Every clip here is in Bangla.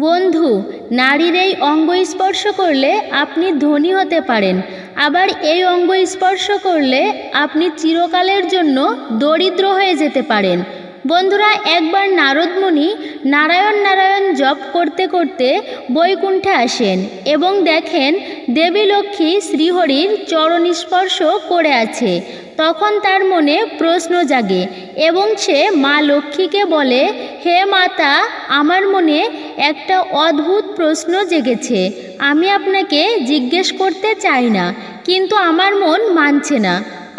বন্ধু, নারীর এই অঙ্গ স্পর্শ করলে আপনি ধনী হতে পারেন, আবার এই অঙ্গ স্পর্শ করলে আপনি চিরকালের জন্য দরিদ্র হয়ে যেতে পারেন। বন্ধুরা, একবার নারদ মুনি নারায়ণ নারায়ণ জপ করতে করতে বৈকুণ্ঠে আসেন এবং দেখেন দেবী লক্ষ্মী শ্রীহরির চরণ স্পর্শ করে আছে। তখন তার মনে প্রশ্ন জাগে এবং সে মা লক্ষ্মীকে বলে, হে মাতা, আমার মনে একটা অদ্ভুত প্রশ্ন জেগেছে। আমি আপনাকে জিজ্ঞেস করতে চাই না, কিন্তু আমার মন মানছে না।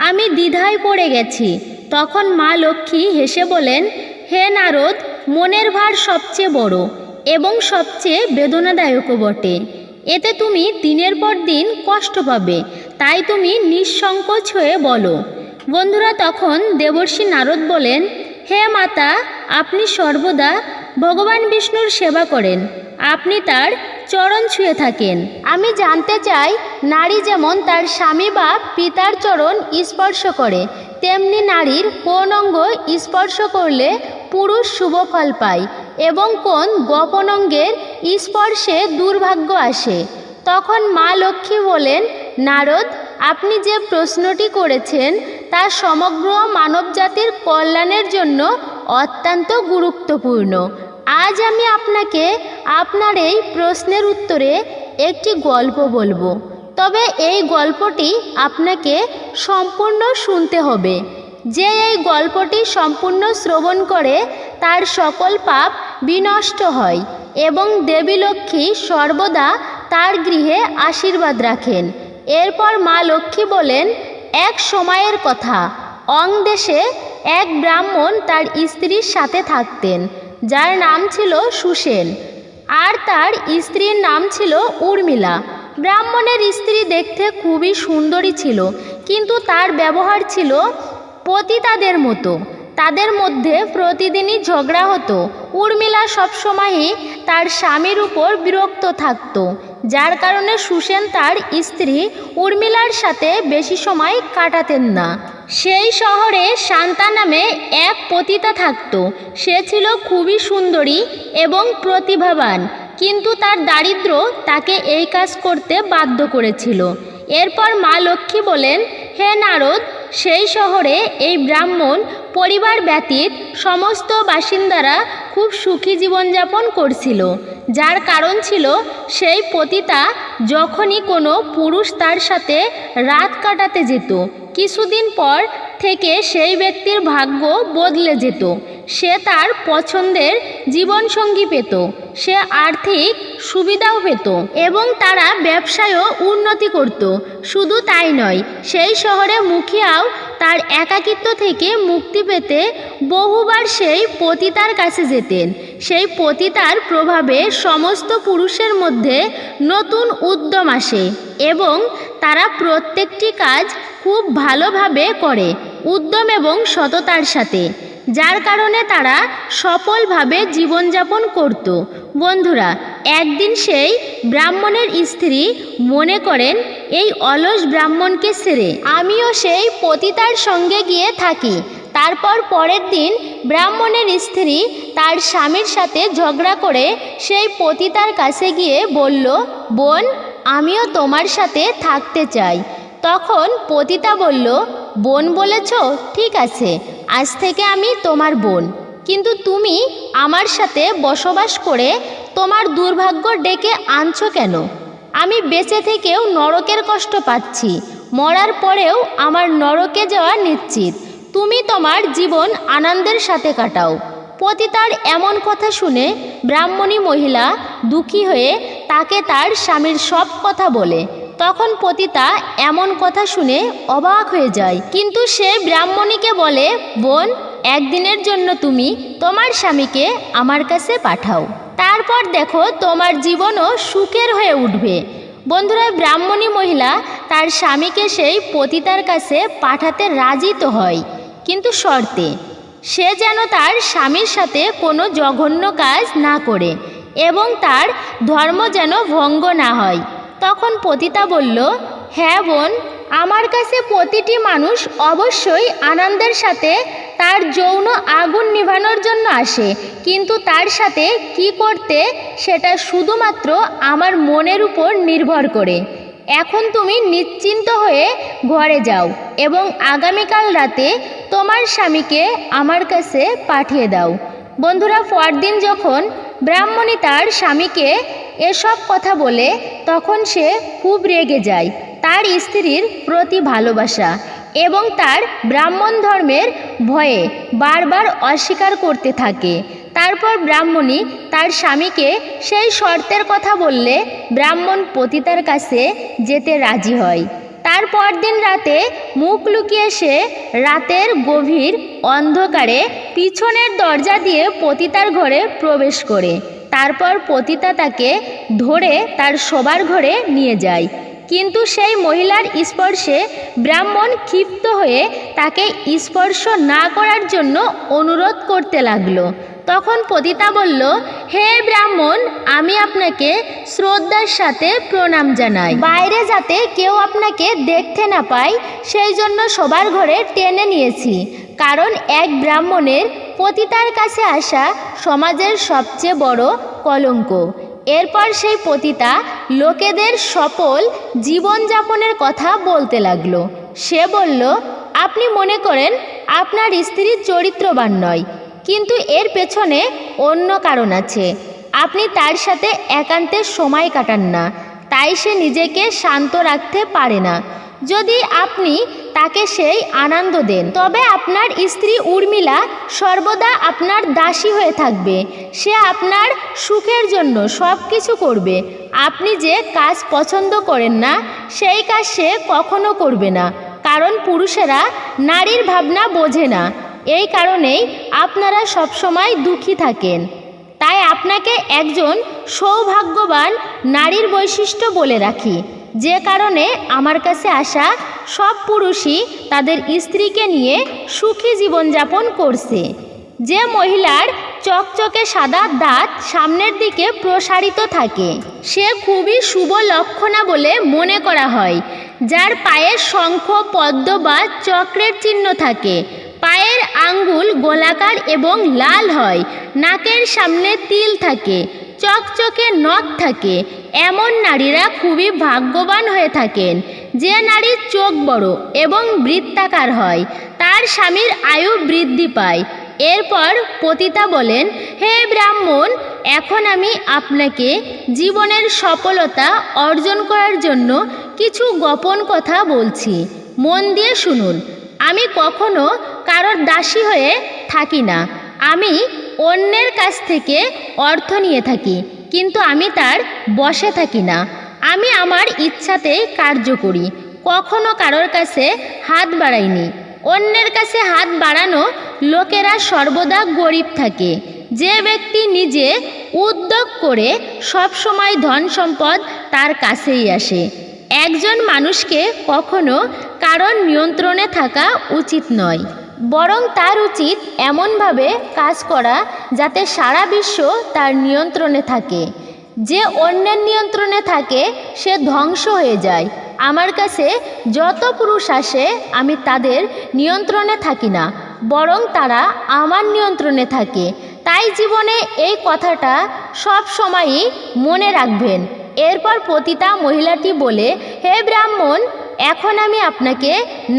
আমি দ্বিধায় পড়ে গেছি। তখন মা লক্ষ্মী হেসে বলেন, হে নারদ, মনের ভার সবচেয়ে বড় এবং সবচেয়ে বেদনাদায়কও বটে। এতে তুমি দিনের পর দিন কষ্ট পাবে, তাই তুমি নিঃসংকোচ হয়ে বলো। বন্ধুরা, তখন দেবর্ষি নারদ বলেন, হে মাতা, আপনি সর্বদা ভগবান বিষ্ণুর সেবা করেন, আপনি তার চরণ ছুঁয়ে থাকেন। আমি জানতে চাই, নারী যেমন তার স্বামী বা পিতার চরণ স্পর্শ করে, তেমনি নারীর কোন অঙ্গ স্পর্শ করলে পুরুষ শুভ ফল পায় এবং কোন গোপন অঙ্গের স্পর্শে দুর্ভাগ্য আসে। তখন মা লক্ষ্মী বলেন, নারদ, আপনি যে প্রশ্নটি করেছেন তা সমগ্র মানবজাতির কল্যাণের জন্য অত্যন্ত গুরুত্বপূর্ণ। আজ আমি আপনাকে আপনার এই প্রশ্নের উত্তরে একটি গল্প বলবো, তবে এই গল্পটি আপনাকে সম্পূর্ণ শুনতে হবে। যে এই গল্পটি সম্পূর্ণ শ্রবণ করে তার সকল পাপ বিনষ্ট হয় এবং দেবী লক্ষ্মী সর্বদা তার গৃহে আশীর্বাদ রাখেন। এরপর মা লক্ষ্মী বলেন, এক সময়ের কথা, অং দেশে এক ব্রাহ্মণ তার স্ত্রীর সাথে থাকতেন, যার নাম ছিল সুসেন, আর তার স্ত্রীর নাম ছিল উর্মিলা। ব্রাহ্মণের স্ত্রী দেখতে খুবই সুন্দরী ছিল, কিন্তু তার ব্যবহার ছিল পতিতাদের মতো। তাদের মধ্যে প্রতিদিনই ঝগড়া হতো। উর্মিলা সবসময়ই তার স্বামীর উপর বিরক্ত থাকত, যার কারণে সুসেন তার স্ত্রী উর্মিলার সাথে বেশি সময় কাটাতেন না। সেই শহরে শান্তা নামে এক পতিতা থাকত। সে ছিল খুবই সুন্দরী এবং প্রতিভাবান, কিন্তু তার দারিদ্র্য তাকে এই কাজ করতে বাধ্য করেছিল। এরপর মা লক্ষ্মী বলেন, হে নারদ, সেই শহরে এই ব্রাহ্মণ পরিবার ব্যতীত সমস্ত বাসিন্দারা খুব সুখী জীবনযাপন করছিল, যার কারণ ছিল সেই পতিতা যখনই কোনো পুরুষ তার সাথে রাত কাটাতে যেত, কিছুদিন পর থেকে সেই ব্যক্তির ভাগ্য বদলে যেত। সে তার পছন্দের জীবনসঙ্গী পেত, সে আর্থিক সুবিধাও পেত এবং তারা ব্যবসায়ও উন্নতি করত। শুধু তাই নয়, সেই শহরে মুখিয়াও তার একাকিত্ব থেকে মুক্তি পেতে বহুবার সেই পতিতার কাছে যেতেন। সেই পতিতার প্রভাবে সমস্ত পুরুষের মধ্যে নতুন উদ্যম আসে এবং তারা প্রত্যেকটি কাজ খুব ভালোভাবে করে, উদ্যম এবং সততার সাথে, যার কারণে তারা সফলভাবে জীবনযাপন করত। বন্ধুরা, একদিন সেই ব্রাহ্মণের স্ত্রী মনে করেন, এই অলস ব্রাহ্মণকে ছেড়ে আমিও সেই পতিতার সঙ্গে গিয়ে থাকি। তারপর পরের দিন ব্রাহ্মণের স্ত্রী তার স্বামীর সাথে ঝগড়া করে সেই পতিতার কাছে গিয়ে বলল, বোন, আমিও তোমার সাথে থাকতে চাই। তখন পতিতা বলল, বোন বলেছ, ঠিক আছে, আজ থেকে আমি তোমার বোন, কিন্তু তুমি আমার সাথে বসবাস করে তোমার দুর্ভাগ্য ডেকে আনছো কেন? আমি বেঁচে থেকেও নরকের কষ্ট পাচ্ছি, মরার পরেও আমার নরকে যাওয়া নিশ্চিত। তুমি তোমার জীবন আনন্দের সাথে কাটাও। পতিতার এমন কথা শুনে ব্রাহ্মণী মহিলা দুঃখী হয়ে তাকে তার স্বামীর সব কথা বলে। তখন পতিতা এমন কথা শুনে অবাক হয়ে যায়, কিন্তু সে ব্রাহ্মণীকে বলে, বোন, একদিনের জন্য তুমি তোমার স্বামীকে আমার কাছে পাঠাও, তারপর দেখো তোমার জীবনও সুখের হয়ে উঠবে। বন্ধুরা, ব্রাহ্মণী মহিলা তার স্বামীকে সেই পতিতার কাছে পাঠাতে রাজি তো হয়, কিন্তু শর্তে, সে যেন তার স্বামীর সাথে কোনো জঘন্য কাজ না করে এবং তার ধর্ম যেন ভঙ্গ না হয়। তখন পতিতা বলল, হ্যাঁ বোন, আমার কাছে প্রতিটি মানুষ অবশ্যই আনন্দের সাথে তার যৌন আগুন নিভানোর জন্য আসে, কিন্তু তার সাথে কি করতে সেটা শুধুমাত্র আমার মনের উপর নির্ভর করে। এখন তুমি নিশ্চিন্ত হয়ে ঘরে যাও এবং আগামীকাল রাতে তোমার স্বামীকে আমার কাছে পাঠিয়ে দাও। বন্ধুরা, পরদিন যখন ব্রাহ্মণী তার স্বামীকে এসব কথা বলে, তখন সে খুব রেগে যায়। তার স্ত্রীর প্রতি ভালোবাসা এবং তার ব্রাহ্মণ ধর্মের ভয়ে বারবার অস্বীকার করতে থাকে। তারপর ব্রাহ্মণী তার স্বামীকে সেই শর্তের কথা বললে ব্রাহ্মণ পতিতার কাছে যেতে রাজি হয়। তারপর দিন রাতে মুখ লুকিয়ে সে রাতের গভীর অন্ধকারে পিছনের দরজা দিয়ে পতিতার ঘরে প্রবেশ করে। তারপর পতিতা তাকে ধরে তার শোবার ঘরে নিয়ে যায়, কিন্তু সেই মহিলার স্পর্শে ব্রাহ্মণ ক্ষিপ্ত হয়ে তাকে স্পর্শ না করার জন্য অনুরোধ করতে লাগলো। তখন পতিতা বলল, হে ব্রাহ্মণ, আমি আপনাকে শ্রদ্ধার সাথে প্রণাম জানাই। বাইরে যাতে কেউ আপনাকে দেখতে না পায় সেই জন্য শোবার ঘরে টেনে নিয়েছি, কারণ এক ব্রাহ্মণের পতিতার কাছে আসা সমাজের সবচেয়ে বড় কলঙ্ক। এরপর সেই পতিতা লোকেদের সফল জীবনযাপনের কথা বলতে লাগলো। সে বলল, আপনি মনে করেন আপনার স্ত্রী চরিত্রবান নয়, কিন্তু এর পেছনে অন্য কারণ আছে। আপনি তার সাথে একান্তে সময় কাটান না, তাই সে নিজেকে শান্ত রাখতে পারে না। যদি আপনি তাকে সেই আনন্দ দেন, তবে আপনার স্ত্রী উর্মিলা সর্বদা আপনার দাসী হয়ে থাকবে। সে আপনার সুখের জন্য সব কিছু করবে। আপনি যে কাজ পছন্দ করেন না সেই কাজ সে কখনো করবে না, কারণ পুরুষেরা নারীর ভাবনা বোঝে না। এই কারণেই আপনারা সবসময় দুঃখী থাকেন। তাই আপনাকে একজন সৌভাগ্যবান নারীর বৈশিষ্ট্য বলে রাখি, যে কারণে আমার কাছে আসা সব পুরুষই তাদের স্ত্রীকে নিয়ে সুখী জীবনযাপন করছে। যে মহিলার চকচকে সাদা দাঁত সামনের দিকে প্রসারিত থাকে সে খুবই শুভ লক্ষণা বলে মনে করা হয়। যার পায়ে শঙ্খ, পদ্ম বা চক্রের চিহ্ন থাকে, পায়ের আঙ্গুল গোলাকার এবং লাল হয়, নাকের সামনে তিল থাকে, চকচকে নখ থাকে, এমন নারীরা খুবই ভাগ্যবান হয়ে থাকেন। যে নারীর চোখ বড় এবং বৃত্তাকার হয় তার স্বামীর আয়ু বৃদ্ধি পায়। এরপর পতিতা বলেন, হে ব্রাহ্মণ, এখন আমি আপনাকে জীবনের সফলতা অর্জন করার জন্য কিছু গোপন কথা বলছি, মন দিয়ে শুনুন। আমি কখনো কারোর দাসী হয়ে থাকি না। আমি অন্যের কাছ থেকে অর্থ নিয়ে থাকি, কিন্তু আমি তার বশে থাকি না। আমি আমার ইচ্ছাতে কার্য করি, কখনো কারোর কাছে হাত বাড়াইনি। অন্যের কাছে হাত বাড়ানো লোকেরা সর্বদা গরিব থাকে। যে ব্যক্তি নিজে উদ্যোগ করে সব সময় ধন সম্পদ তার কাছেই আসে। একজন মানুষকে কখনো কারোর নিয়ন্ত্রণে থাকা উচিত নয়, বরং তার উচিত এমনভাবে কাজ করা যাতে সারা বিশ্ব তার নিয়ন্ত্রণে থাকে। যে অন্যের নিয়ন্ত্রণে থাকে সে ধ্বংস হয়ে যায়। আমার কাছে যত পুরুষ আসে আমি তাদের নিয়ন্ত্রণে থাকি না, বরং তারা আমার নিয়ন্ত্রণে থাকে। তাই জীবনে এই কথাটা সব সময়ই মনে রাখবেন। এরপর পতিতা মহিলাটি বলে, হে ব্রাহ্মণ, এখন আমি আপনাকে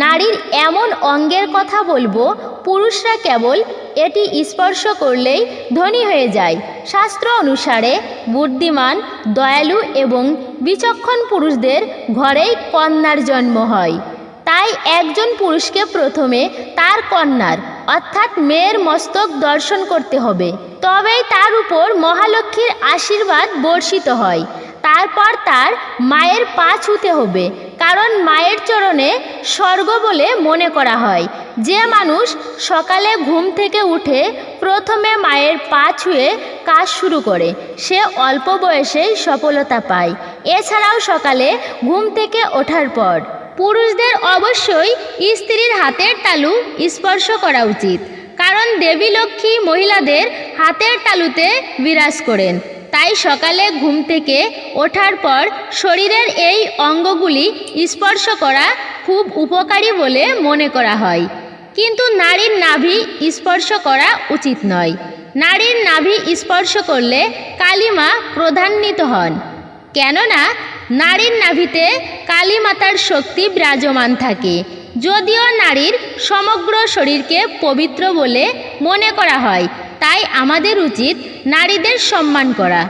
নারীর এমন অঙ্গের কথা বলবো, পুরুষরা কেবল এটি স্পর্শ করলেই ধনী হয়ে যায়। শাস্ত্র অনুসারে বুদ্ধিমান, দয়ালু এবং বিচক্ষণ পুরুষদের ঘরেই কন্যার জন্ম হয়। তাই একজন পুরুষকে প্রথমে তার কন্যার অর্থাৎ মেয়ের মস্তক দর্শন করতে হবে, তবেই তার উপর মহালক্ষ্মীর আশীর্বাদ বর্ষিত হয়। তারপর তার মায়ের পা ছুঁতে হবে, কারণ মায়ের চরণে স্বর্গ বলে মনে করা হয়। যে মানুষ সকালে ঘুম থেকে উঠে প্রথমে মায়ের পা ছুঁয়ে কাজ শুরু করে সে অল্প বয়সেই সফলতা পায়। এছাড়াও সকালে ঘুম থেকে ওঠার পর পুরুষদের অবশ্যই স্ত্রীর হাতের তালু স্পর্শ করা উচিত, কারণ দেবী লক্ষ্মী মহিলাদের হাতের তালুতে বিরাজ করেন। তাই সকালে ঘুম থেকে ওঠার পর শরীরের এই অঙ্গগুলি স্পর্শ করা খুব উপকারী বলে মনে করা হয়। কিন্তু নারীর নাভি স্পর্শ করা উচিত নয়। নারীর নাভি স্পর্শ করলে কালীমা ক্রোধান্বিত হন, কেননা নারীর নাভিতে কালীমাতার শক্তি বিরাজমান থাকে। যদিও নারীর সমগ্র শরীরকে পবিত্র বলে মনে করা হয়, তাই আমাদের উচিত নারীদের সম্মান করা।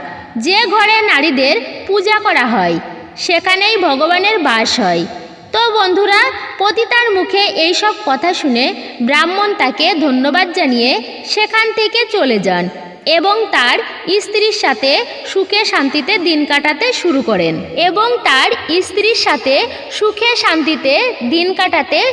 যে ঘরে নারীদের পূজা করা হয় সেখানেই ভগবানের বাস হয়। তো বন্ধুরা, পতিতার মুখে এইসব কথা শুনে ব্রাহ্মণ তাকে ধন্যবাদ জানিয়ে সেখান থেকে চলে যান এবং তার স্ত্রীর সাথে সুখে শান্তিতে দিন কাটাতে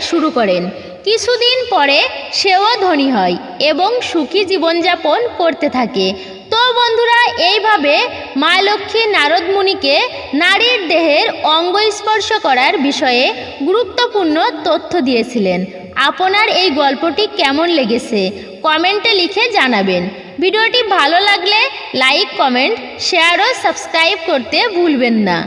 শুরু করেন। কিছুদিন পরে সেও ধনী হয় এবং সুখী জীবনযাপন করতে থাকে। তো বন্ধুরা, এইভাবে মা লক্ষ্মী নারদ মুনিকে নারীর দেহের অঙ্গ স্পর্শ করার বিষয়ে গুরুত্বপূর্ণ তথ্য দিয়েছিলেন। আপনার এই গল্পটি কেমন লেগেছে কমেন্টে লিখে জানাবেন। ভিডিওটি ভালো লাগলে লাইক, কমেন্ট, শেয়ার ও সাবস্ক্রাইব করতে ভুলবেন না।